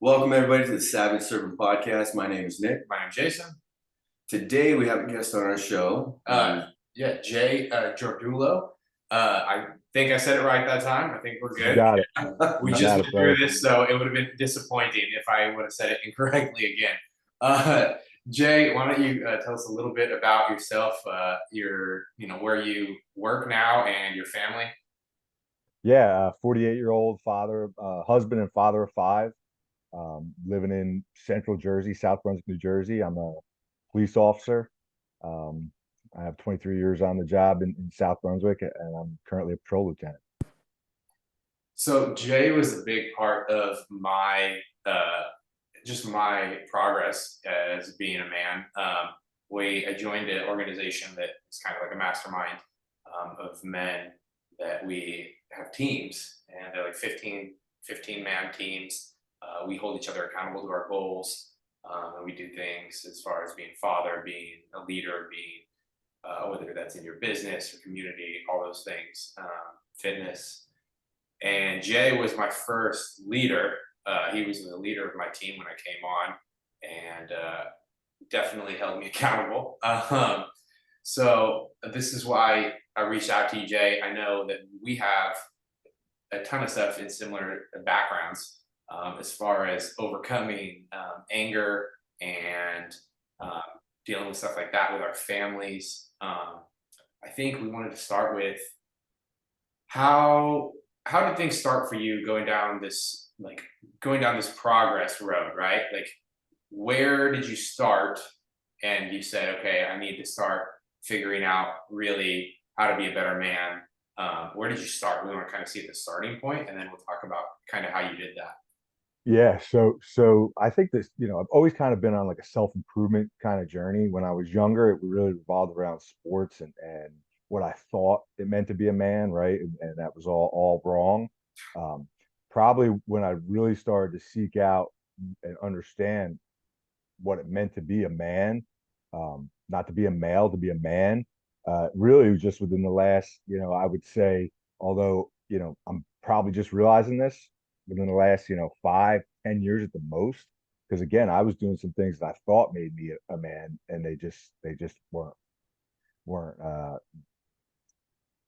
Welcome everybody to the Savage Servant Podcast. My name is Nick. My name's Jason. Today we have a guest on our show. Jay Jairdullo. I think I said it right that time. I think we're good. Got it. We You just got went it, through brother. this, so it would have been disappointing if I would have said it incorrectly again. Jay, why don't you tell us a little bit about yourself, where you work now and your family? Yeah, 48-year-old father, husband and father of five, living in Central Jersey, South Brunswick, New Jersey. I'm a police officer. I have 23 years on the job in South Brunswick, and I'm currently a patrol lieutenant. So Jay was a big part of my progress as being a man. I joined an organization that is kind of like a mastermind of men that we have teams, and they're like 15 man teams. We hold each other accountable to our goals, and we do things as far as being father, being a leader, being whether that's in your business or community, all those things, fitness. And Jay was my first leader. He was the leader of my team when I came on, and definitely held me accountable. So this is why I reached out to you, Jay. I know that we have a ton of stuff in similar backgrounds, as far as overcoming anger and dealing with stuff like that with our families. I think we wanted to start with how did things start for you going down this progress road, right? Like, where did you start? And you said, okay, I need to start figuring out really how to be a better man. Where did you start? We want to kind of see at the starting point, and then we'll talk about kind of how you did that. Yeah, so I think this, I've always kind of been on like a self-improvement kind of journey. When I was younger, it really revolved around sports and what I thought it meant to be a man, right? And that was all wrong. Probably when I really started to seek out and understand what it meant to be a man, not to be a male, to be a man. Really, it was just within the last, I would say, although, I'm probably just realizing this within the last, 5, 10 years at the most. Because again, I was doing some things that I thought made me a man, and they just weren't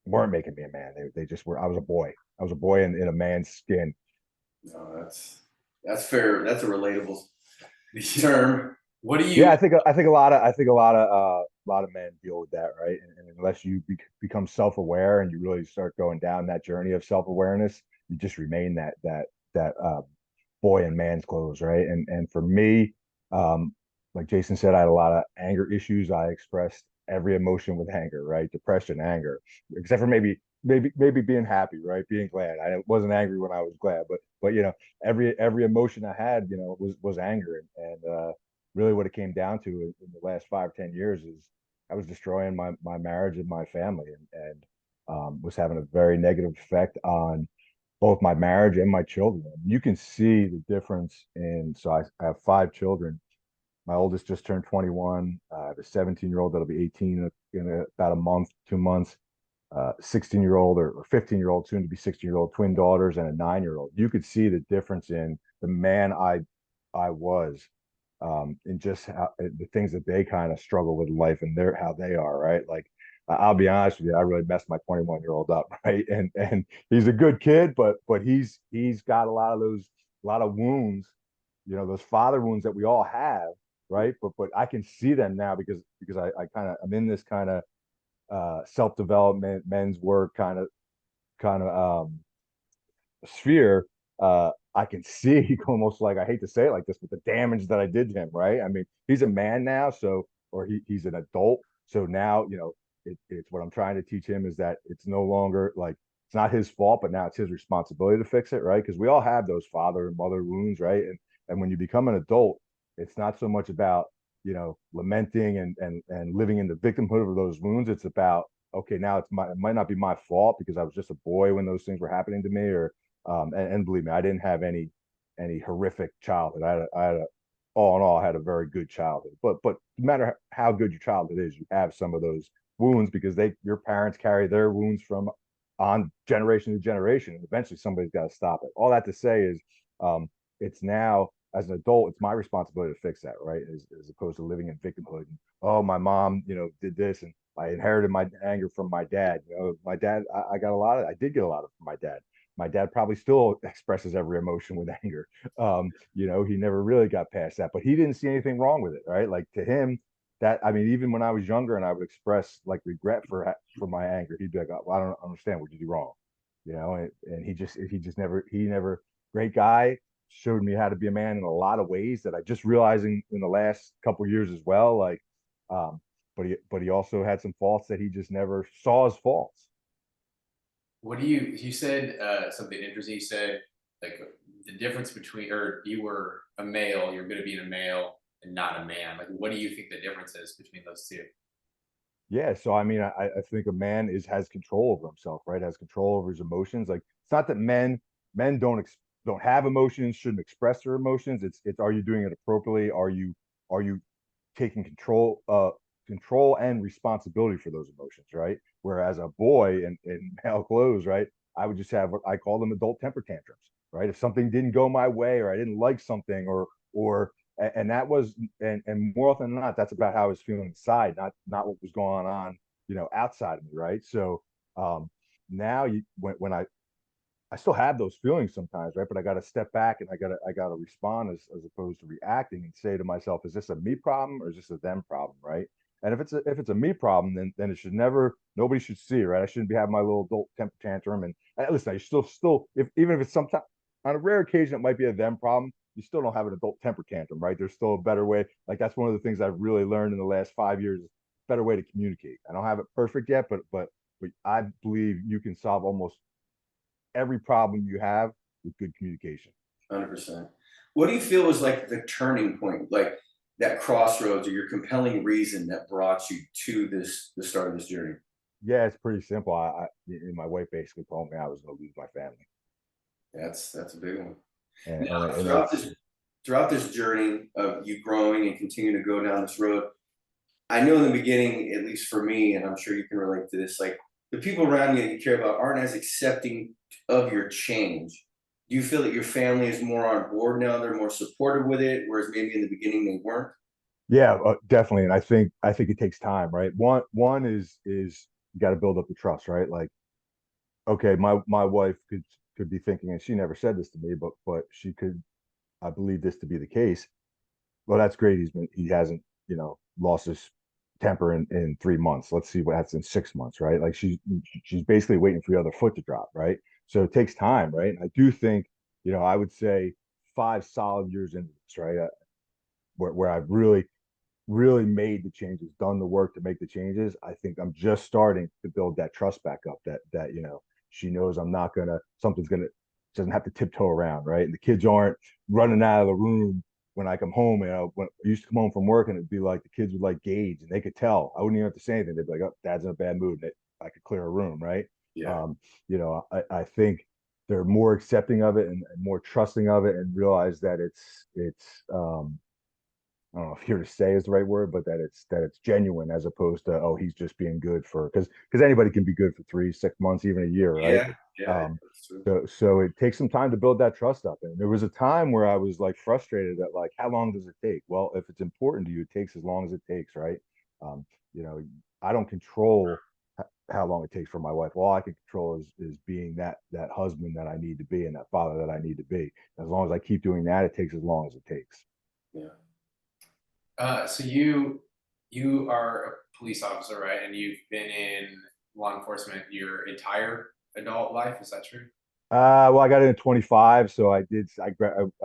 weren't making me a man. They just were. I was a boy. I was a boy in a man's skin. No, that's fair. That's a relatable term. What do Yeah, you? I think a lot of men deal with that, right? And unless you become self-aware and you really start going down that journey of self-awareness, you just remain that boy in man's clothes, right? And for me, like Jason said, I had a lot of anger issues. I expressed every emotion with anger, right? Depression, anger, except for maybe being happy, right? Being glad. I wasn't angry when I was glad, but every emotion I had, was anger, and really what it came down to in the last 5, 10 years is I was destroying my marriage and my family, and was having a very negative effect on both my marriage and my children. You can see the difference so I have 5 children. My oldest just turned 21. I have a 17-year-old that'll be 18 in about a month, 2 months. 16-year-old or 15-year-old, soon to be 16-year-old twin daughters, and a 9-year-old. You could see the difference in the man I was, in just how the things that they kind of struggle with in life, and how they are, right? Like, I'll be honest with you, I really messed my 21-year-old up, right? And he's a good kid, but he's got a lot of wounds, those father wounds that we all have, right? But I can see them now because I'm in this kind of self-development, men's work kind of sphere. I can see almost, like, I hate to say it like this, but the damage that I did to him, right? I mean, he's a man now, or he's an adult. So now, it's what I'm trying to teach him is that it's no longer like, it's not his fault, but now it's his responsibility to fix it, right? Because we all have those father and mother wounds, right? And when you become an adult, it's not so much about, lamenting and living in the victimhood of those wounds. It's about, okay, now it might not be my fault because I was just a boy when those things were happening to me, or and believe me, I didn't have any horrific childhood. All in all, I had a very good childhood. But no matter how good your childhood is, you have some of those wounds because your parents carry their wounds from on generation to generation, and eventually somebody's got to stop it. All that to say is, it's now as an adult, it's my responsibility to fix that, right? As opposed to living in victimhood. And, oh, my mom, did this, and I inherited my anger from my dad. My dad, I did get a lot of from my dad. My dad probably still expresses every emotion with anger. He never really got past that, but he didn't see anything wrong with it, right? Like to him, that I mean, even when I was younger and I would express like regret for my anger, he'd be like, "Well, I don't understand what you do wrong," and he never great guy, showed me how to be a man in a lot of ways that I just realizing in the last couple years as well. Like, but he also had some faults that he just never saw as faults. What do you said something interesting. You said like the difference between, or you were a male, you're good at being a male and not a man. Like, what do you think the difference is between those two? Yeah, so I mean, I think a man has control over himself, right? Has control over his emotions. Like it's not that men don't have emotions, shouldn't express their emotions. It's are you doing it appropriately? Are you taking control and responsibility for those emotions, right? Whereas a boy in male clothes, right? I would just have what I call them adult temper tantrums, right? If something didn't go my way or I didn't like something or and that was and more often than not, that's about how I was feeling inside, not what was going on, outside of me, right? So now when I still have those feelings sometimes, right? But I got to step back and I gotta respond as opposed to reacting and say to myself, is this a me problem or is this a them problem, right? And if it's a me problem, then it should never nobody should see, right? I shouldn't be having my little adult temper tantrum. And listen, I still if even if it's sometimes on a rare occasion it might be a them problem, you still don't have an adult temper tantrum, right? There's still a better way. Like that's one of the things I've really learned in the last 5 years, better way to communicate. I don't have it perfect yet, but I believe you can solve almost every problem you have with good communication. 100%. What do you feel was like the turning point, like that crossroads or your compelling reason that brought you to the start of this journey? Yeah, it's pretty simple. My wife basically told me I was going to lose my family, That's a big one. and Now, and throughout it's this throughout this journey of you growing and continuing to go down this road, I know in the beginning, at least for me, and I'm sure you can relate to this, like the people around you that you care about aren't as accepting of your change. Do you feel that your family is more on board now? They're more supportive with it, whereas maybe in the beginning they weren't? yeah, definitely. And I think it takes time, right? One is you got to build up the trust, right? Like, okay, my wife could be thinking, and she never said this to me, but she could, I believe this to be the case. Well, that's great. He hasn't, lost his temper in 3 months. Let's see what happens in 6 months, right? Like she's basically waiting for the other foot to drop, right? So it takes time, right? And I do think, I would say 5 solid years into this, right? Where I've really made the changes, done the work to make the changes. I think I'm just starting to build that trust back up that she knows I'm not gonna something's gonna doesn't have to tiptoe around, right? And the kids aren't running out of the room when I come home. When I used to come home from work and it'd be like the kids would like gauge and they could tell. I wouldn't even have to say anything. They'd be like, "Oh, Dad's in a bad mood," and I could clear a room, right? Yeah, Um, I think they're more accepting of it and more trusting of it and realize that it's I don't know if here to say is the right word, but that it's genuine as opposed to, oh, he's just being good for because anybody can be good for 3 6 months, even a year, right? yeah, yeah. Um, That's true. so it takes some time to build that trust up. And there was a time where I was like frustrated at like, how long does it take? Well, if it's important to you, it takes as long as it takes, right? Um, you know, I don't control how long it takes for my wife. All I can control is being that husband that I need to be and that father that I need to be. As long as I keep doing that, it takes as long as it takes. Yeah. So you are a police officer, right? And you've been in law enforcement your entire adult life. Is that true? Well, I got in at 25, so I did. I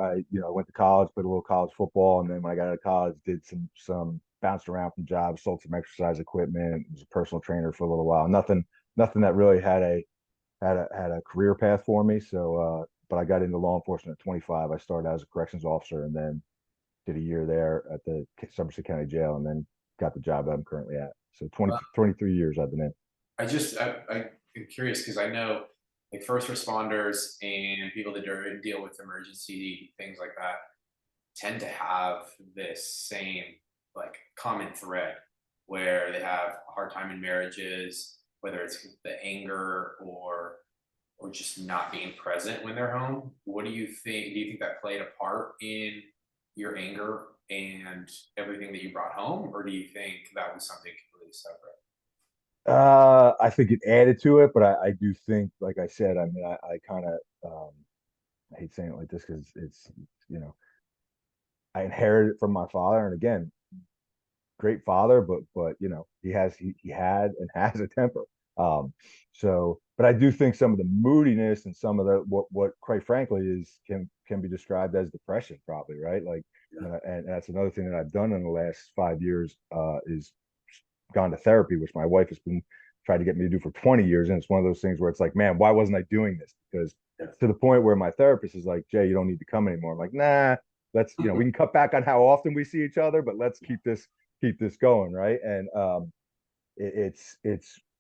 went to college, played a little college football, and then when I got out of college, did some bounced around from jobs, sold some exercise equipment, was a personal trainer for a little while. Nothing that really had a career path for me. So, but I got into law enforcement at 25. I started as a corrections officer, and then did a year there at the Somerset County Jail, and then got the job that I'm currently at. So 23 years I've been in. I'm curious because I know like first responders and people that deal with emergency things like that tend to have this same like common thread where they have a hard time in marriages, whether it's the anger or just not being present when they're home. What do you think? Do you think that played a part in your anger and everything that you brought home, or do you think that was something completely separate? I think it added to it, but I do think, like I said, I mean, I kind of, I hate saying it like this because it's, you know, I inherited it from my father, and again, great father, but you know, he had and has a temper. Um, so, but I do think some of the moodiness and some of the what quite frankly is can be described as depression, probably, right? Like, and that's another thing that I've done in the last 5 years, is gone to therapy, which my wife has been tried to get me to do for 20 years. And it's one of those things where it's like, man, why wasn't I doing this? Because to the point where my therapist is like, Jay, you don't need to come anymore. I'm like, nah, let's, you know, we can cut back on how often we see each other, but let's keep this going. Right. And it's,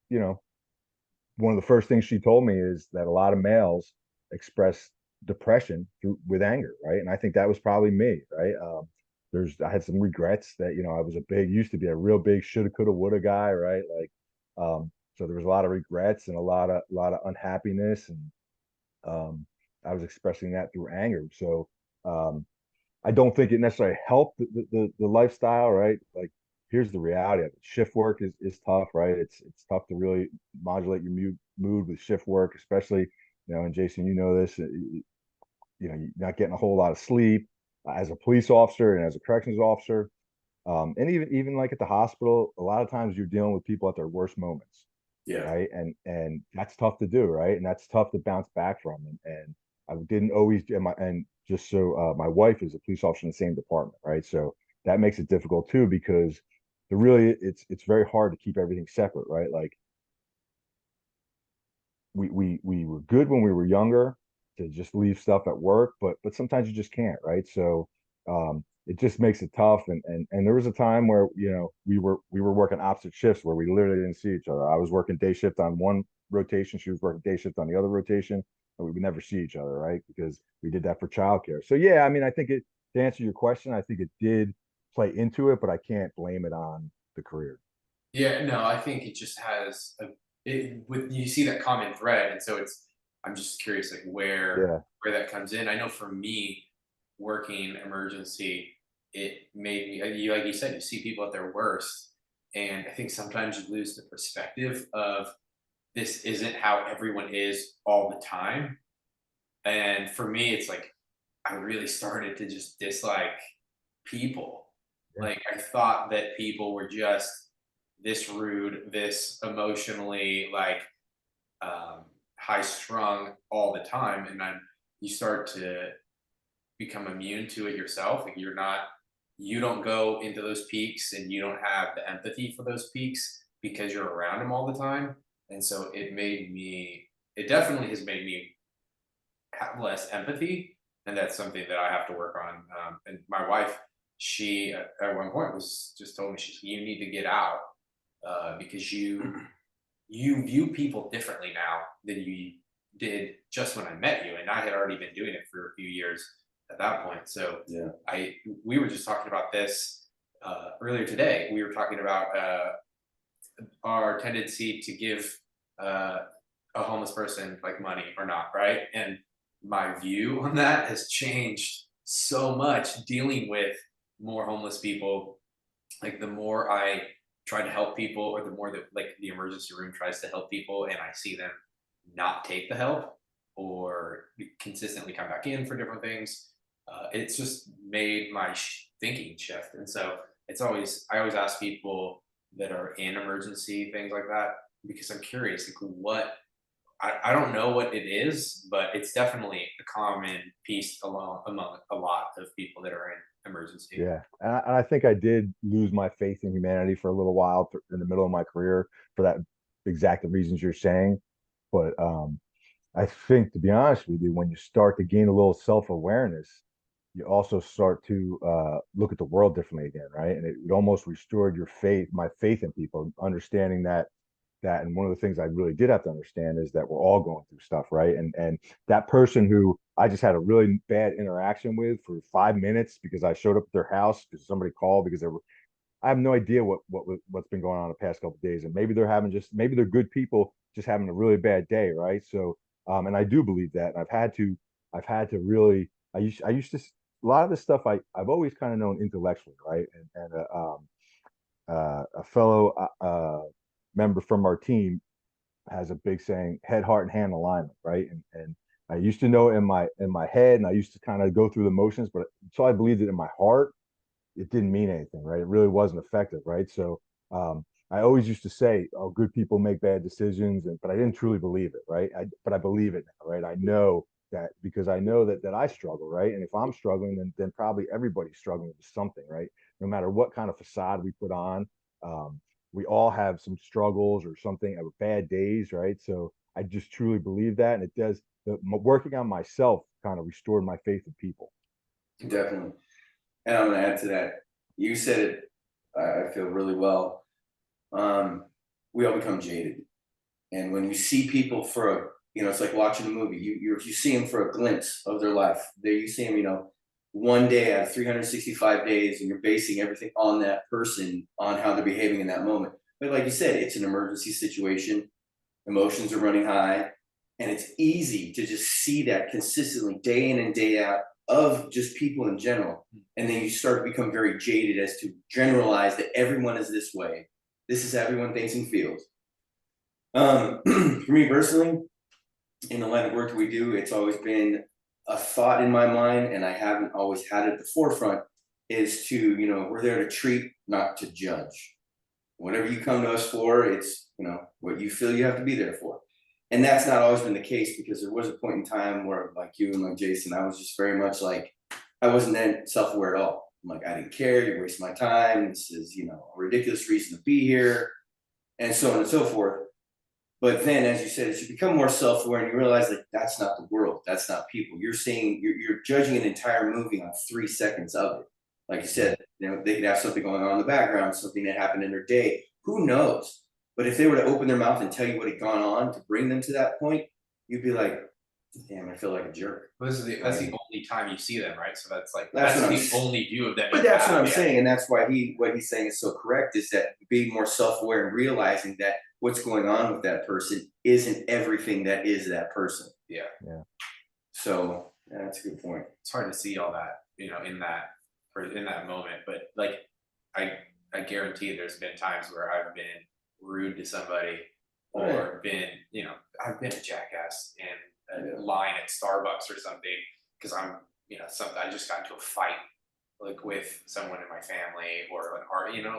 you know, one of the first things she told me is that a lot of males express depression through with anger, right? And I think that was probably me, right? I had some regrets that, you know, I was used to be a real big shoulda, coulda, woulda guy, right? Like, so there was a lot of regrets and a lot of unhappiness, and um, I was expressing that through anger. So um, I don't think it necessarily helped the lifestyle, right? Like, here's the reality of it. Shift work is tough, right? It's tough to really modulate your mood with shift work, especially, you know, and Jason, you know this, you know, you're not getting a whole lot of sleep as a police officer and as a corrections officer. And even like at the hospital, a lot of times you're dealing with people at their worst moments, Yeah. right? And that's tough to do, right? And that's tough to bounce back from. And I didn't always, and just so my wife is a police officer in the same department, right? So that makes it difficult too, because it's very hard to keep everything separate, right? Like, we were good when we were younger to just leave stuff at work, but sometimes you just can't, right? So it just makes it tough. And there was a time where, you know, we were working opposite shifts where we literally didn't see each other. I was working day shift on one rotation, she was working day shift on the other rotation, and we would never see each other, right? Because we did that for childcare. So yeah, I mean, I think it to answer your question, I think it did play into it, but I can't blame it on the career. Yeah, no, I think it just has with you see that common thread, and so I'm just curious like Yeah. where that comes in. I know for me, working emergency, it made me you like you said, you see people at their worst, and I think sometimes you lose the perspective of this isn't how everyone is all the time. And for me, it's like I really started to just dislike people. Yeah. Like I thought that people were just this rude, this emotionally like high strung all the time, and then you start to become immune to it yourself. Like you don't go into those peaks, and you don't have the empathy for those peaks because you're around them all the time. And so it definitely has made me have less empathy, and that's something that I have to work on. And my wife, she at one point was just told me you need to get out because you view people differently now than you did just when I met you, and I had already been doing it for a few years at that point. So Yeah. I we were just talking about this earlier today. We were talking about our tendency to give uh, a homeless person like money or not, right? And my view on that has changed so much dealing with more homeless people. Like the more I try to help people, or the more that like the emergency room tries to help people, and I see them not take the help or consistently come back in for different things, it's just made my thinking shift. And so I always ask people that are in emergency things like that because I'm curious, like I don't know what it is, but it's definitely a common piece among a lot of people that are in emergency. Yeah, and I think I did lose my faith in humanity for a little while in the middle of my career for that exact reasons you're saying. But I think, to be honest with you, when you start to gain a little self-awareness, you also start to look at the world differently again, right? And it almost restored my faith in people, understanding and one of the things I really did have to understand is that we're all going through stuff, right? And that person who I just had a really bad interaction with for 5 minutes because I showed up at their house because somebody called because they were I have no idea what's been going on the past couple of days, and maybe they're good people just having a really bad day, right? So, and I do believe that, and I've had to really, I used to a lot of this stuff I've always kind of known intellectually, right? And a fellow member from our team has a big saying, head, heart, and hand alignment, right? And I used to know it in my head, and I used to kind of go through the motions, but until I believed it in my heart, it didn't mean anything, right? It really wasn't effective, right? So I always used to say, "Oh, good people make bad decisions," but I didn't truly believe it, right? But I believe it now, right? I know that because I know that I struggle, right? And if I'm struggling, then probably everybody's struggling with something, right? No matter what kind of facade we put on, um, we all have some struggles or something or bad days, right? So I just truly believe that, and it does. Working on myself kind of restored my faith in people. Definitely. And I'm gonna add to that. You said it. I feel really well. We all become jaded, and when you see people for a, it's like watching a movie. You see them for a glimpse of their life. There you see them, one day out of 365 days, and you're basing everything on that person, on how they're behaving in that moment. But like you said, it's an emergency situation. Emotions are running high, and it's easy to just see that consistently day in and day out of just people in general. And then you start to become very jaded as to generalize that everyone is this way. This is how everyone thinks and feels. For me personally, in the line of work that we do, it's always been a thought in my mind, and I haven't always had it at the forefront, is to, we're there to treat, not to judge. Whatever you come to us for, it's, what you feel you have to be there for. And that's not always been the case, because there was a point in time where, like you and like Jason, I was just very much like, I wasn't then self-aware at all. I'm like, I didn't care, you're wasting my time. This is, a ridiculous reason to be here, and so on and so forth. But then, as you said, as you become more self-aware and you realize like that's not the world, that's not people. You're judging an entire movie on 3 seconds of it. Like you said, they could have something going on in the background, something that happened in their day. Who knows? But if they were to open their mouth and tell you what had gone on to bring them to that point, you'd be like, damn, I feel like a jerk. That's the only time you see them, right? So that's like That's the only view of them. But that's what I'm saying, and that's why what he's saying is so correct, is that being more self-aware and realizing that what's going on with that person isn't everything that is that person. Yeah. Yeah. So that's a good point. It's hard to see all that, in that moment. But like I guarantee there's been times where I've been rude to somebody, or been, I've been a jackass in a line at Starbucks or something, because I'm, something, I just got into a fight like with someone in my family, or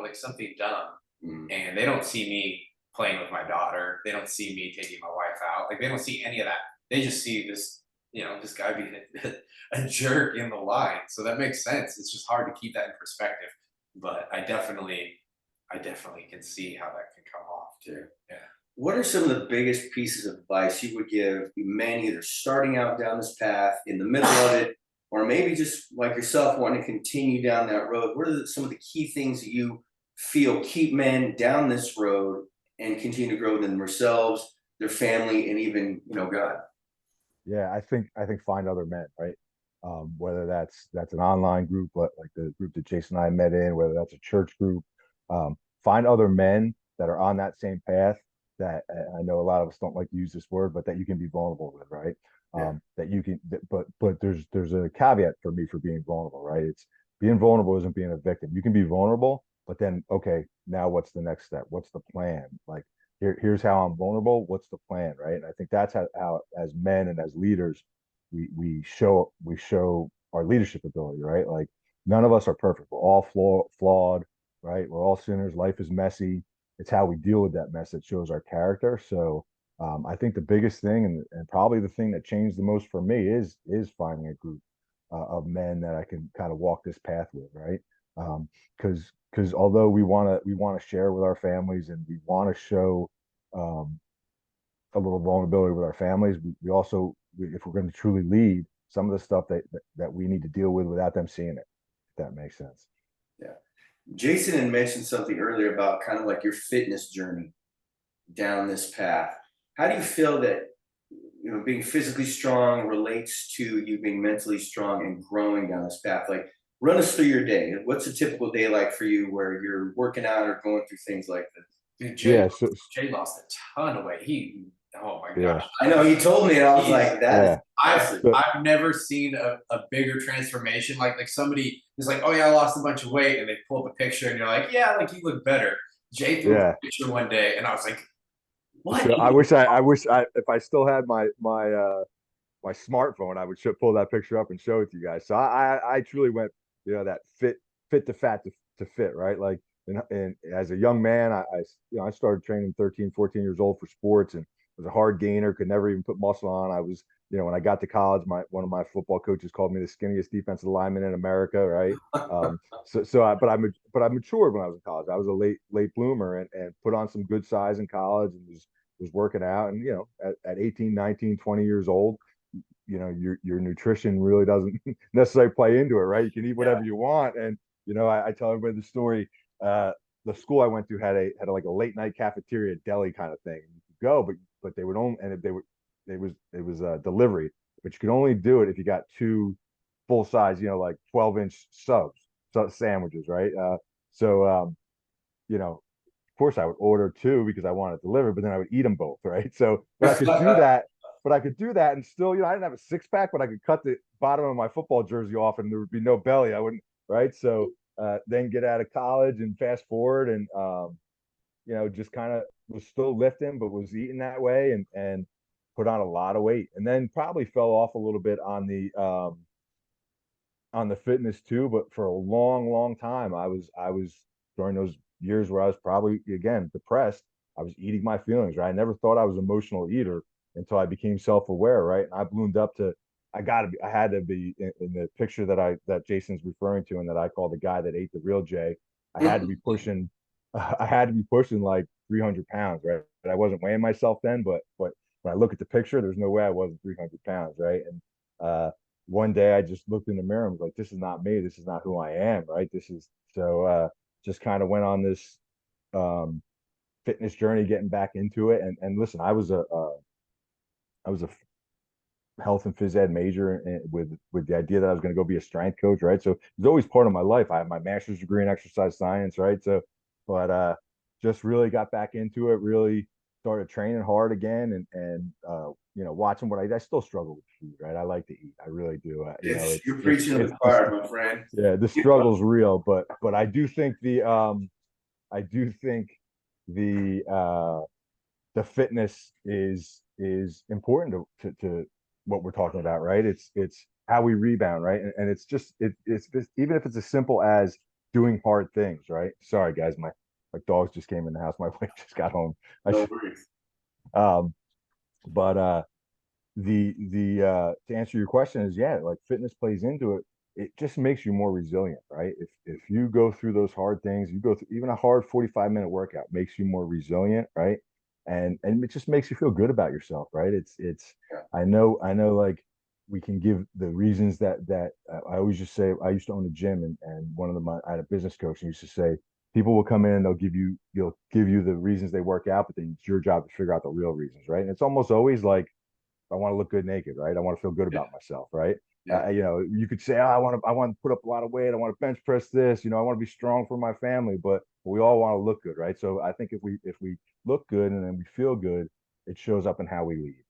like something dumb. And they don't see me playing with my daughter. They don't see me taking my wife out. Like, they don't see any of that. They just see this, this guy being a jerk in the line. So that makes sense. It's just hard to keep that in perspective. But I definitely can see how that can come off too. Yeah. What are some of the biggest pieces of advice you would give men either starting out down this path, in the middle of it, or maybe just like yourself wanting to continue down that road? What are some of the key things that you feel keep men down this road and continue to grow themselves, their family, and even, God? Yeah, I think find other men, right? Whether that's an online group, like the group that Jason and I met in, whether that's a church group, find other men that are on that same path. That I know a lot of us don't like to use this word, but that you can be vulnerable with, right? That you can, but there's a caveat for me for being vulnerable, right? It's being vulnerable isn't being a victim. You can be vulnerable, but then okay, now what's the next step? What's the plan? Like here's how I'm vulnerable. What's the plan, right? And I think that's how as men and as leaders, we show our leadership ability, right? Like none of us are perfect. We're all flawed, right? We're all sinners. Life is messy. It's how we deal with that mess that shows our character. So I think the biggest thing, and probably the thing that changed the most for me, is finding a group of men that I can kind of walk this path with, right? Because although we want to share with our families, and we want to show um, a little vulnerability with our families, we also, if we're going to truly lead, some of the stuff that we need to deal with without them seeing it, if that makes sense. Yeah. Jason had mentioned something earlier about kind of like your fitness journey down this path. How do you feel that, being physically strong relates to you being mentally strong and growing down this path? Like, run us through your day. What's a typical day like for you where you're working out or going through things like this? Dude, Yeah. Jay lost a ton of weight. Oh my Yeah. gosh. I know he told me, and I was like, that is Yeah. impressive. I've never seen a bigger transformation. Like somebody is like, oh yeah, I lost a bunch of weight, and they pull up a picture, and you're like, yeah, like you look better. Jay threw up Yeah. a picture one day, and I was like, what? So if I still had my smartphone, I would pull that picture up and show it to you guys. So I truly went, that fit to fat to fit, right? Like, and as a young man, I started training 13, 14 years old for sports and was a hard gainer, could never even put muscle on. I was, when I got to college, one of my football coaches called me the skinniest defensive lineman in America, right? But I matured when I was in college. I was a late bloomer and put on some good size in college and was working out. And, at 18, 19, 20 years old, your nutrition really doesn't necessarily play into it, right? You can eat whatever you want. And, I tell everybody the story. The school I went to had like a late night cafeteria deli kind of thing. You could go, but they would only, and if it was delivery, but you could only do it if you got two full size, like 12-inch sandwiches, right? Of course I would order two because I wanted to deliver, but then I would eat them both, right? So, but I could do that and still, I didn't have a six pack, but I could cut the bottom of my football jersey off and there would be no belly. I wouldn't, right? So, then get out of college and fast forward and, just kind of was still lifting, but was eating that way and put on a lot of weight and then probably fell off a little bit on the fitness too, but for a long, long time, I was during those years where I was probably again depressed. I was eating my feelings, right? I never thought I was an emotional eater until I became self-aware, right? And I bloomed up to I had to be in the picture that Jason's referring to and that I call the guy that ate the real Jay. I had to be pushing, I had to be pushing like 300 pounds, right? But I wasn't weighing myself then, but when I look at the picture, there's no way I wasn't 300 pounds, right? And one day I just looked in the mirror and was like, this is not me. This is not who I am. Right. Just kind of went on this um, fitness journey, getting back into it. And listen, I was a health and phys ed major with the idea that I was going to go be a strength coach. Right. So it was always part of my life. I have my master's degree in exercise science. Right. So, but just really got back into it, really started training hard again and watching what I still struggle with food, right? I like to eat. I really do. You're preaching to the choir, my friend. Yeah, the struggle's real, but I do think the fitness is important to what we're talking about, right? It's how we rebound, right? And it's just even if it's as simple as doing hard things, right? Sorry guys, my dogs just came in the house. My wife just got home. No worries. Um, but the to answer your question is yeah, like fitness plays into it. It just makes you more resilient, right? If you go through those hard things, you go through even a hard 45-minute workout makes you more resilient, right? And it just makes you feel good about yourself, right? It's I know like we can give the reasons that I always just say I used to own a gym and one of them I had a business coach and used to say people will come in and you'll give you the reasons they work out, but then it's your job to figure out the real reasons, right? And it's almost always like I want to look good naked, right? I want to feel good about myself, right? Yeah. You could say, oh, I want to put up a lot of weight. I want to bench press this. I want to be strong for my family, but we all want to look good, right? So I think if we look good and then we feel good, it shows up in how we lead.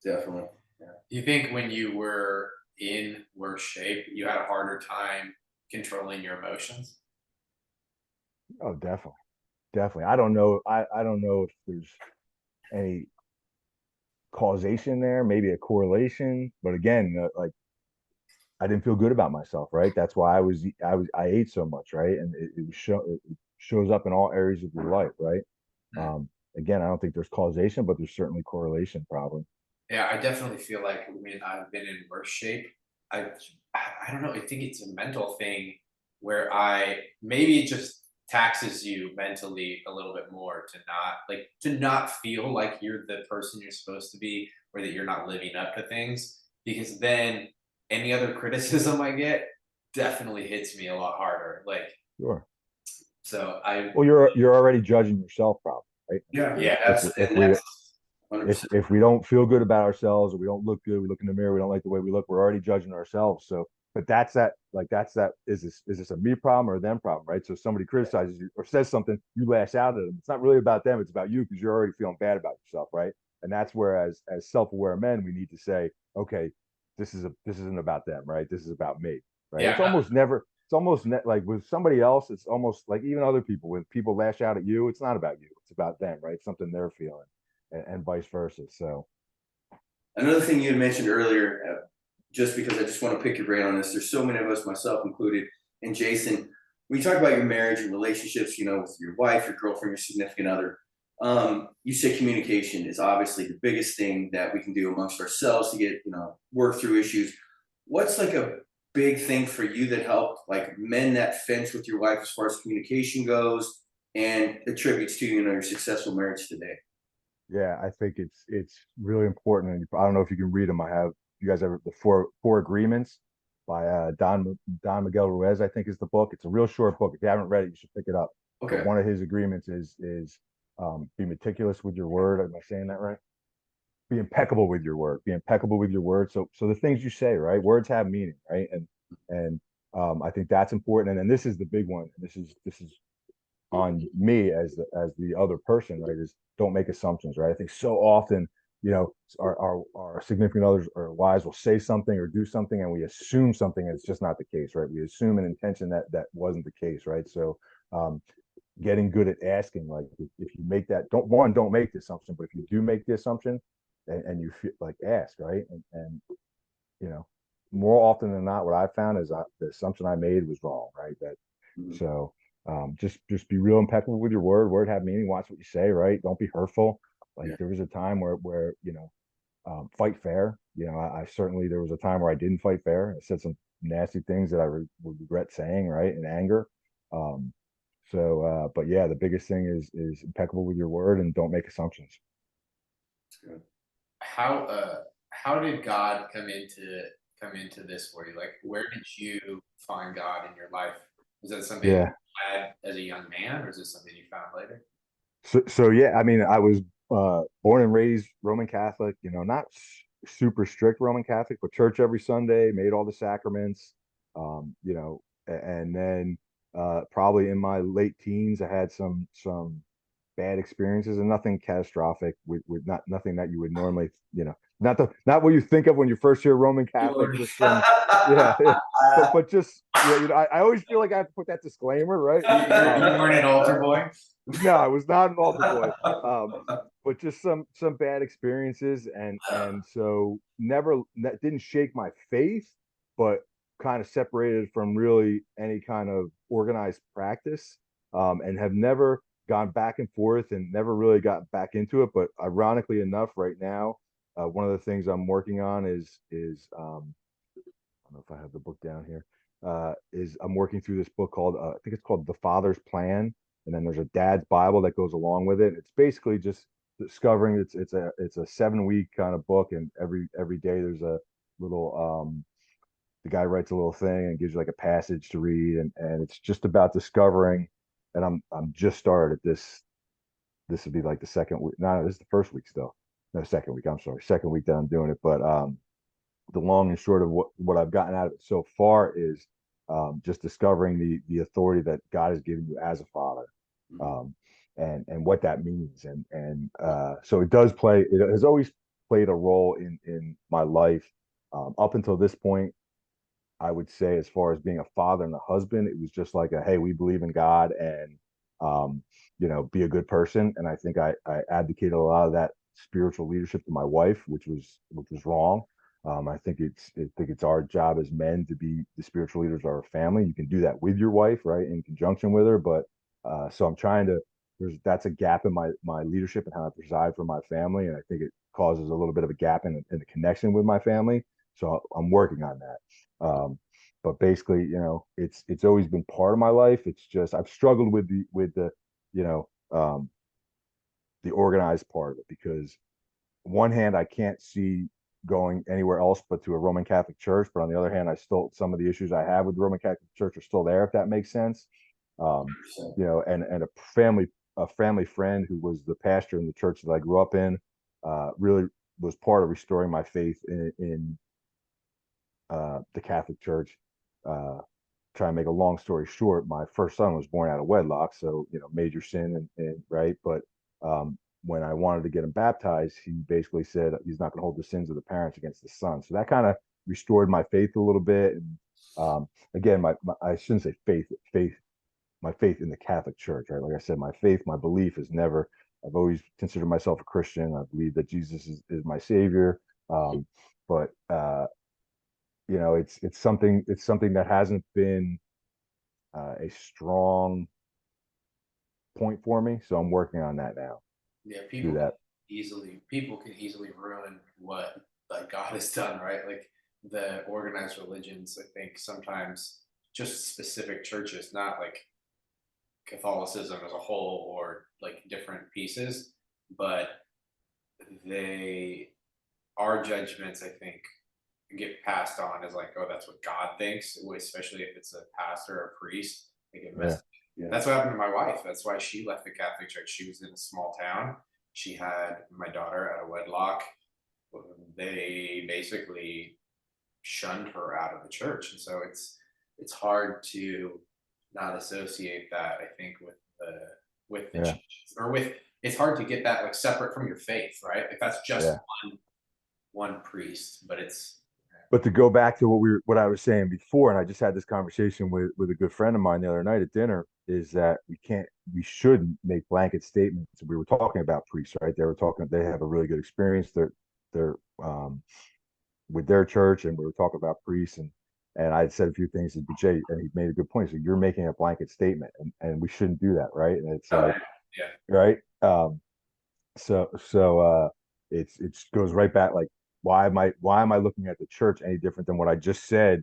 Definitely. Yeah. Do you think when you were in worse shape, you had a harder time controlling your emotions? Oh, definitely, definitely. I don't know if there's any causation there, maybe a correlation, but again, like I didn't feel good about myself, right? That's why I ate so much, right? And it shows up in all areas of your life, right? Mm. Again, I don't think there's causation, but there's certainly correlation, probably. Yeah, I definitely feel like when I've been in worse shape, I I don't know, I think it's a mental thing where I maybe it just taxes you mentally a little bit more to not feel like you're the person you're supposed to be or that you're not living up to things because then any other criticism I get definitely hits me a lot harder. Like Sure. so I Well, you're already judging yourself, probably, right? Yeah. yeah, If That's 100%. if we don't feel good about ourselves or we don't look good, we look in the mirror, we don't like the way we look, we're already judging ourselves. So but is this a me problem or a them problem, right? So somebody criticizes you or says something, you lash out at them. It's not really about them, it's about you because you're already feeling bad about yourself, right? And that's where as self-aware men, we need to say, okay, this isn't about them, right? This is about me, right? Yeah, It's almost like with somebody else, it's almost like even other people, when people lash out at you, it's not about you, it's about them, right? It's something they're feeling, and vice versa. So Another thing you had mentioned earlier, just because I just want to pick your brain on this, there's so many of us, myself included, and Jason, when you talk about your marriage and relationships, with your wife, your girlfriend, your significant other, you say communication is obviously the biggest thing that we can do amongst ourselves to get, work through issues. What's like a big thing for you that helped like mend that fence with your wife as far as communication goes and attributes to, your successful marriage today? yeah, I think it's really important. And I don't know if you can read them. You guys have the four agreements by Don Miguel Ruiz, I think is the book. It's a real short book. If you haven't read it, you should pick it up. But Okay. one of his agreements is be meticulous with your word. Am I saying that right? Be impeccable with your word. Be impeccable with your word. So the things you say, right? Words have meaning, right? And I think that's important. And then this is the big one. This is on me as the other person, right? Is don't make assumptions, right? I think so often, our significant others or wives will say something or do something, and we assume something, and it's just not the case, right? We assume an intention that wasn't the case, right? So, getting good at asking, like if you make that, don't make the assumption, but if you do make the assumption, and you feel like ask, right? And you know, more often than not, what I found is the assumption I made was wrong, right? Mhm. So just be real impeccable with your word. Word have meaning. Watch what you say, right? Don't be hurtful. Like Yeah. there was a time where fight fair. I certainly there was a time where I didn't fight fair. I said some nasty things that I would regret saying, right, in anger. Um, but yeah, the biggest thing is impeccable with your word and don't make assumptions. That's good. how did God come into this for you? Like, where did you find God in your life? Was that something you Yeah. had as a young man, or is this something you found later? So yeah, I mean, I was born and raised Roman Catholic. Not super strict Roman Catholic, but church every Sunday, made all the sacraments. And then probably in my late teens, I had some bad experiences, and nothing catastrophic with nothing that you would normally, not what you think of when you first hear Roman Catholic, Sure. just some, yeah, yeah. But just, yeah, I always feel like I have to put that disclaimer, right? You weren't an altar boy. No, I was not an altar boy. Um, but just some bad experiences, and so that didn't shake my faith, but kind of separated from really any kind of organized practice, and have never gone back and forth and never really got back into it. But ironically enough, right now, one of the things I'm working on is I don't know if I have the book down here. Is I'm working through this book called I think it's called The Father's Plan, and then there's a Dad's Bible that goes along with it. It's basically just discovering. It's a 7 week kind of book, and every day there's a little the guy writes a little thing and gives you like a passage to read, and it's just about discovering. And I'm just started this. This would be like the second week. No, this is the first week still. No, second week. I'm sorry, second week that I'm doing it, but the long and short of what I've gotten out of it so far is just discovering the authority that God has given you as a father, Mhm. um, and what that means, and so it does play. It has always played a role in my life up until this point. I would say, as far as being a father and a husband, it was just like hey, we believe in God, and um, be a good person. And I think I advocated a lot of that spiritual leadership to my wife, which was wrong. I think it's our job as men to be the spiritual leaders of our family. You can do that with your wife, right, in conjunction with her. But so I'm trying to. That's a gap in my leadership and how I preside for my family, and I think it causes a little bit of a gap in the connection with my family. So I'm working on that. But basically, it's always been part of my life. It's just I've struggled with the you know the organized part of it, because one hand I can't see going anywhere else but to a Roman Catholic church, but on the other hand, I still some of the issues I have with the Roman Catholic Church are still there, if that makes sense. Um, 100%. and a family friend who was the pastor in the church that I grew up in really was part of restoring my faith in the Catholic Church. Try and make a long story short, my first son was born out of wedlock, so major sin, and right. But when I wanted to get him baptized, he basically said he's not going to hold the sins of the parents against the son. So that kind of restored my faith a little bit. And again, my I shouldn't say faith, my faith in the Catholic Church, right? Like I said, my faith, my belief is never. I've always considered myself a Christian. I believe that Jesus is my savior. But it's something that hasn't been a strong point for me. So I'm working on that now. Yeah, Do that. people can easily ruin what like God has done, right? Like the organized religions, I think sometimes just specific churches, not like Catholicism as a whole or like different pieces, but they our judgments, I think, get passed on as like, oh, that's what God thinks, especially if it's a pastor or a priest. They get Yeah. messed. That's what happened to my wife. That's why she left the Catholic Church. She was in a small town. She had my daughter out of wedlock. They basically shunned her out of the church, and so it's hard to not associate that. I think with the Yeah. changes, or with it's hard to get that like separate from your faith, right? If that's just Yeah. one priest, but it's But to go back to what I was saying before, and I just had this conversation with a good friend of mine the other night at dinner, is that we shouldn't make blanket statements. We were talking about priests, right? They have a really good experience. They're with their church, and we were talking about priests, and I had said a few things to Jay, and he made a good point. So you're making a blanket statement, and we shouldn't do that, right? And it's like, yeah. right. So it goes right back, like, why am I looking at the church any different than what I just said,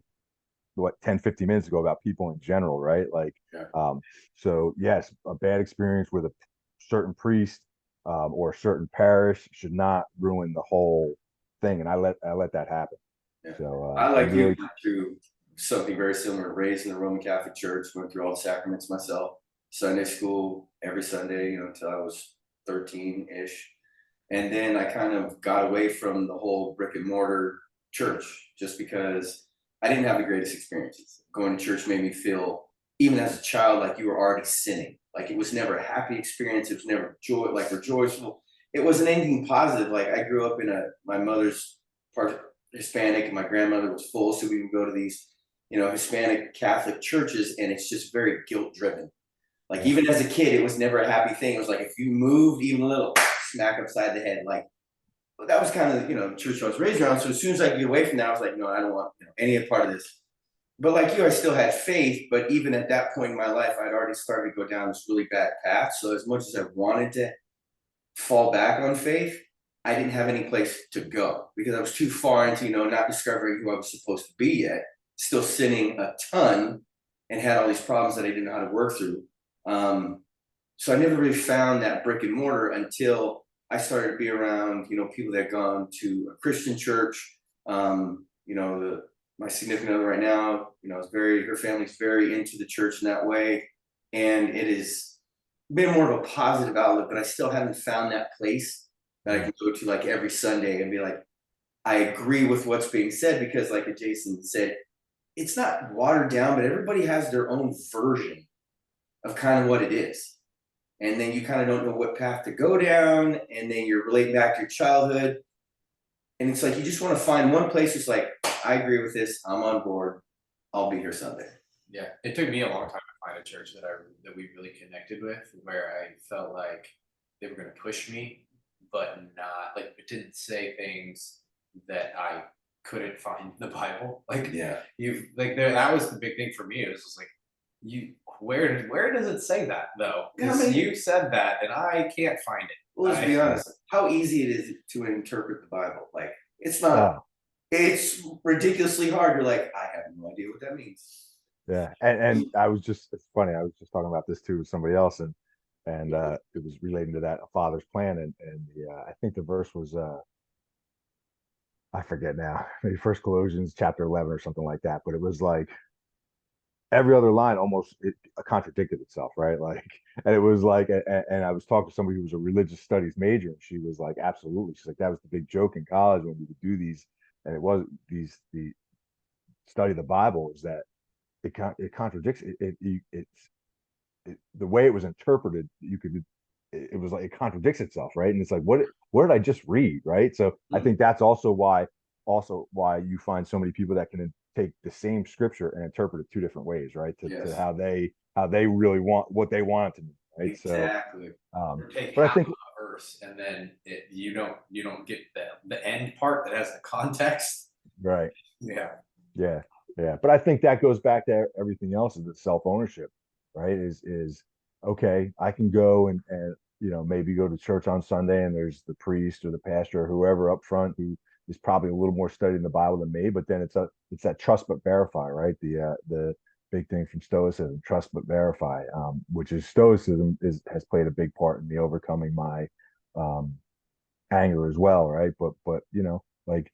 what, 10-15 minutes ago, about people in general, right? Like, Yeah. so yes, a bad experience with a certain priest, or a certain parish should not ruin the whole thing, and I let that happen. Yeah. So I I'm like you really. went through something very similar. Raised in the Roman Catholic Church, went through all the sacraments myself. Sunday school every Sunday, until I was 13-ish. And then I kind of got away from the whole brick and mortar church just because I didn't have the greatest experiences. Going to church made me feel, even as a child, like you were already sinning. Like it was never a happy experience. It was never joy, like rejoiceful. It wasn't anything positive. Like I grew up in my mother's part Hispanic, and my grandmother was full, so we would go to these, Hispanic Catholic churches, and it's just very guilt driven. Like even as a kid, it was never a happy thing. It was like if you moved even a little, smack upside the head. Like that was kind of the church I was raised around. So as soon as I could get away from that, I was like, no, I don't want any part of this. But like you, I still had faith. But even at that point in my life, I'd already started to go down this really bad path. So as much as I wanted to fall back on faith, I didn't have any place to go because I was too far into not discovering who I was supposed to be yet. Still sinning a ton and had all these problems that I didn't know how to work through. So I never really found that brick and mortar until I started to be around, people that had gone to a Christian church. My significant other right now, her family's very into the church in that way. And it has been more of a positive outlook, but I still haven't found that place that I can go to like every Sunday and be like, I agree with what's being said, because like Jason said, it's not watered down, but everybody has their own version of kind of what it is. And then you kind of don't know what path to go down. And then you're relating back to your childhood. And it's like, you just want to find one place that's like, I agree with this. I'm on board. I'll be here Sunday. Yeah. It took me a long time to find a church that we really connected with, where I felt like they were going to push me, but not like, it didn't say things that I couldn't find in the Bible. Like, Yeah. That was the big thing for me. It was just like, where does it say that though? Because you said that and I can't find it. Well, let's be honest. How easy it is to interpret the Bible. Like it's not. It's ridiculously hard. You're like, I have no idea what that means. Yeah, and it's funny. I was just talking about this too with somebody else, and it was relating to that, a father's plan, and I think the verse was I forget now, maybe First Colossians chapter 11 or something like that. But it was like every other line almost contradicted itself, right? Like, and it was like, and I was talking to somebody who was a religious studies major, and she was like, absolutely. She's like, that was the big joke in college when we would do these, and it was the study the Bible is that it contradicts the way it was interpreted. It was like it contradicts itself, right? And it's like, what did I just read, right? So I think that's also why you find so many people that can take the same scripture and interpret it two different ways, right? To Yes, how they really want what they want it to mean, right? So, Exactly. Or take but I half of think a verse and then you don't get the end part that has the context. right, Yeah. yeah, yeah. But I think that goes back to everything else is the self ownership, right? Is okay. I can go and maybe go to church on Sunday and there's the priest or the pastor or whoever up front who is probably a little more studied in the Bible than me. But then it's that trust but verify, right? The big thing from Stoicism, trust but verify, which is Stoicism has played a big part in me overcoming my um, anger as well, right? But like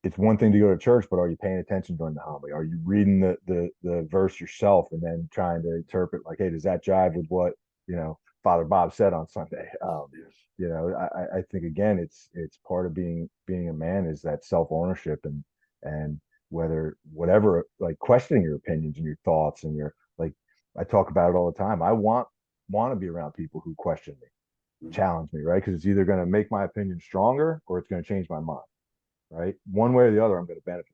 it's one thing to go to church, but are you paying attention during the homily? Are you reading the verse yourself and then trying to interpret like, hey, does that jive with what Father Bob said on Sunday? I think again, it's part of being a man is that self ownership and whatever like questioning your opinions and your thoughts and your like. I talk about it all the time. I want to be around people who question me, Mhm. challenge me, right? Because it's either going to make my opinion stronger or it's going to change my mind, right? One way or the other, I'm going to benefit.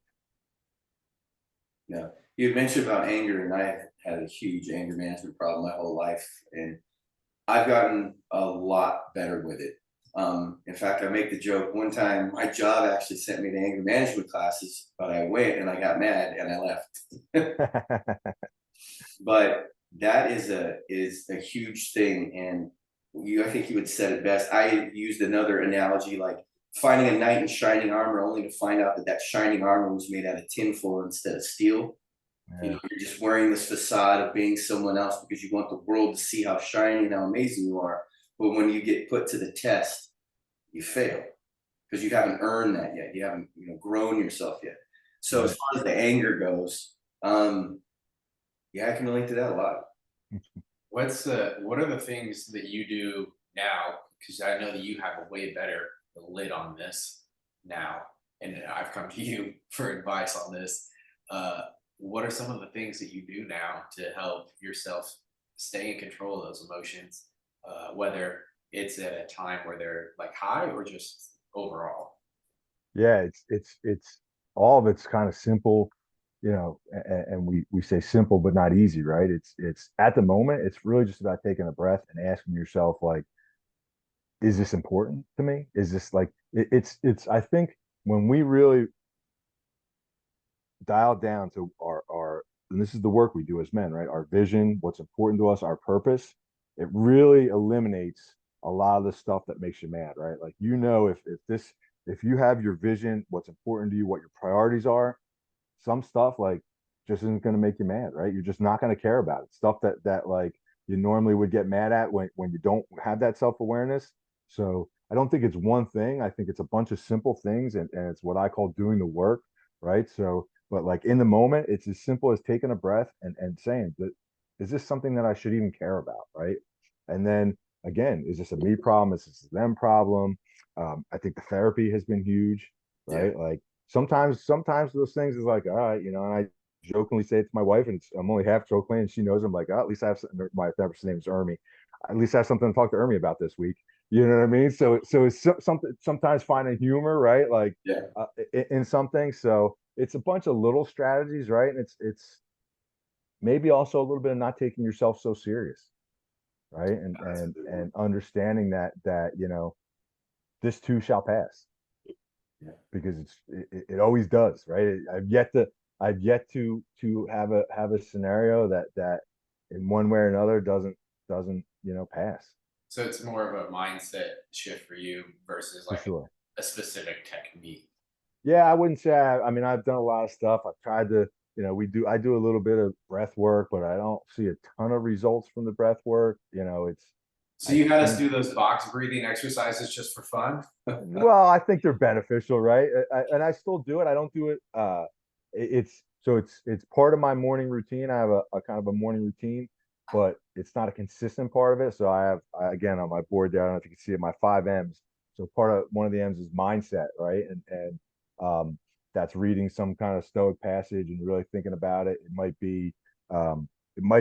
Yeah, you had mentioned about anger, and I had a huge anger management problem my whole life, and I've gotten a lot better with it. In fact, I make the joke one time, my job actually sent me to anger management classes, but I went and I got mad and I left. But that is a huge thing, and I think you would said it best. I used another analogy like finding a knight in shining armor, only to find out that that shining armor was made out of tinfoil instead of steel. Yeah, You're just wearing this facade of being someone else because you want the world to see how shiny and how amazing you are. But when you get put to the test, you fail because you haven't earned that yet. You haven't, grown yourself yet. So as right. far as the anger goes, yeah, I can relate to that a lot. What are the things that you do now? Because I know that you have a way better lid on this now, and I've come to you for advice on this. Uh, what are some of the things that you do now to help yourself stay in control of those emotions, whether it's at a time where they're like high or just overall? Yeah, it's all of it's kind of simple, and we say simple but not easy, right? It's at the moment, it's really just about taking a breath and asking yourself, like, is this important to me? Is this like it's I think when we really dial down to our and this is the work we do as men, right? Our vision, what's important to us, our purpose, it really eliminates a lot of the stuff that makes you mad, right? Like if you have your vision, what's important to you, what your priorities are, some stuff like just isn't going to make you mad, right? You're just not going to care about it. Stuff that like you normally would get mad at when you don't have that self-awareness. So I don't think it's one thing. I think it's a bunch of simple things and it's what I call doing the work, right? So, but like in the moment, it's as simple as taking a breath and saying that is this something that I should even care about, right? And then again, is this a me problem? Is this a them problem? I think the therapy has been huge, Yeah. right? Like sometimes those things is like, all right, and I jokingly say it to my wife, and I'm only half joking, and she knows I'm like, oh, at least I have something. My therapist's name is Ermi. At least I have something to talk to Ermi about this week. You know what I mean? So it's something sometimes finding humor, right? Like Yeah. in something. So it's a bunch of little strategies, right? And it's maybe also a little bit of not taking yourself so serious, right? And That's a and good one. and understanding that this too shall pass Yeah. because it always does, right? I've yet to have a scenario that in one way or another doesn't pass So it's more of a mindset shift for you versus for like sure. a specific technique. Yeah, I wouldn't say I mean I've done a lot of stuff. I've tried to I do a little bit of breath work, but I don't see a ton of results from the breath work. It's So I you had us think do those box breathing exercises just for fun? well, I think they're beneficial, right? And I still do it. I don't do it. It's part of my morning routine. I have a kind of a morning routine, but it's not a consistent part of it. So again on my board there. I don't know if you can see it. My 5 M's. So part of one of the M's is mindset, right? And that's reading some kind of Stoic passage and really thinking about it. It might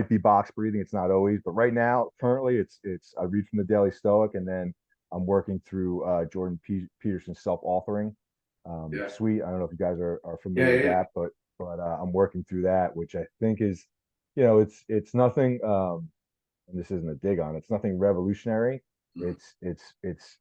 be box breathing. It's not always, but right now, currently, it's I read from the Daily Stoic, and then I'm working through Jordan Peterson's self-authoring Yeah. suite. I don't know if you guys are Yeah, familiar with yeah. that, but I'm working through that, which I think is, it's nothing. And this isn't a dig on. It's nothing revolutionary. Mhm. It's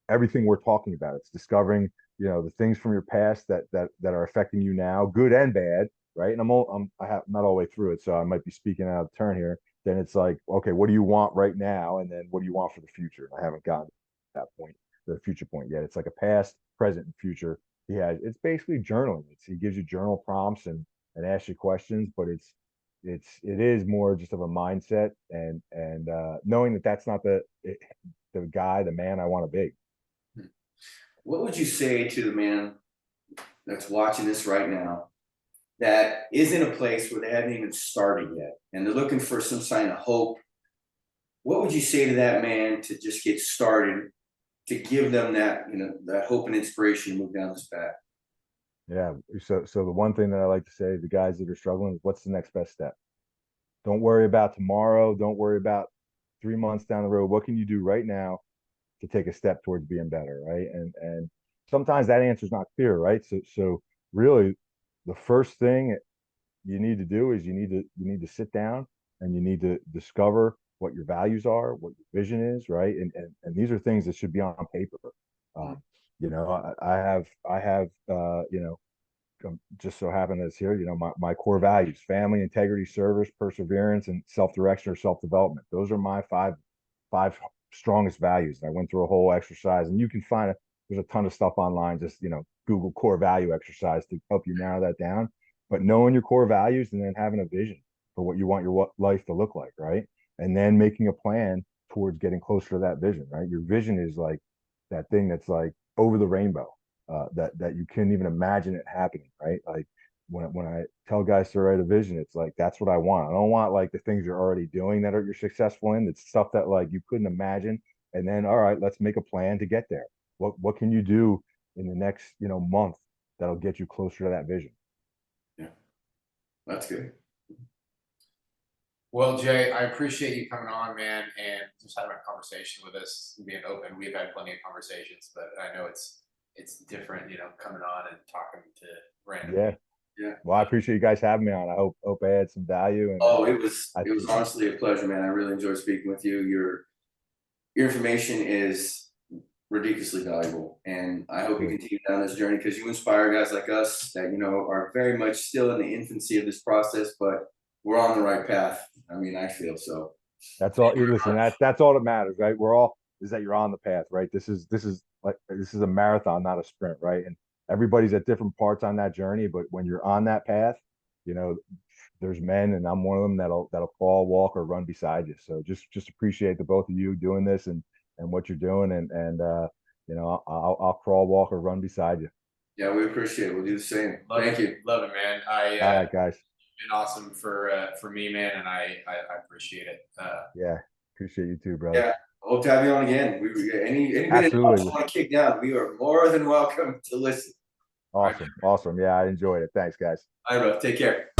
everything we're talking about. It's discovering, the things from your past that are affecting you now, good and bad, right? And I have not all the way through it, so I might be speaking out of turn here. Then it's like, okay, what do you want right now, and then what do you want for the future? I haven't gotten to that point, the future point yet. It's like a past, present, and future. It's basically journaling. He gives you journal prompts and asks you questions, but it is more just of a mindset and knowing that that's not the man I want to be. What would you say to the man that's watching this right now that is in a place where they haven't even started yet and they're looking for some sign of hope? What would you say to that man to just get started, to give them that, that hope and inspiration to move down this path? Yeah. So the one thing that I like to say to the guys that are struggling is, what's the next best step? Don't worry about tomorrow. Don't worry about 3 months down the road. What can you do right now to take a step towards being better, right? And sometimes that answer is not clear, right? So really, the first thing you need to do is you need to sit down and you need to discover what your values are, what your vision is, right? And these are things that should be on paper. Mhm. Um, I have just so happen that's here, my core values: family, integrity, service, perseverance, and self-direction or self-development. Those are my five strongest values. And I went through a whole exercise, and you can find it. There's a ton of stuff online. Just Google core value exercise to help you narrow that down. But knowing your core values and then having a vision for what you want your life to look like, right? And then making a plan towards getting closer to that vision, right? Your vision is like that thing that's like over the rainbow, that you can't even imagine it happening, right? Like when I tell guys to write a vision, it's like, that's what I want. I don't want like the things you're already doing that you're successful in. It's stuff that like you couldn't imagine. And then, all right, let's make a plan to get there. What can you do in the next month that'll get you closer to that vision? Yeah, that's good. Well, Jay, I appreciate you coming on, man, and just having a conversation with us, being open. We've had plenty of conversations, but I know it's different, coming on and talking to random Yeah. people. Yeah. Well, I appreciate you guys having me on. I hope I had some value, and Oh, it was I it was honestly a pleasure, man. I really enjoyed speaking with you. Your information is ridiculously valuable, and I hope you good. continue down this journey because you inspire guys like us that are very much still in the infancy of this process, but we're on the right path. I mean, I feel so. That's all. Thank you very Listen, much. that's all that matters, right? We're all is that you're on the path, right? This is a marathon, not a sprint, right? And everybody's at different parts on that journey, but when you're on that path, you know, there's men, and I'm one of them that'll crawl, walk, or run beside you. So just appreciate the both of you doing this and what you're doing, and I'll crawl, walk, or run beside you. Yeah, we appreciate it. We'll do the same. Love Thank it, you. love it, man. All right, guys. Been awesome for me, man, and I appreciate it. Yeah, appreciate you too, brother. Yeah, hope to have you on again. Any minute you Absolutely. want to kick down, we are more than welcome to listen. All right, Awesome. Yeah, I enjoyed it. Thanks, guys. all right, bro. Take care.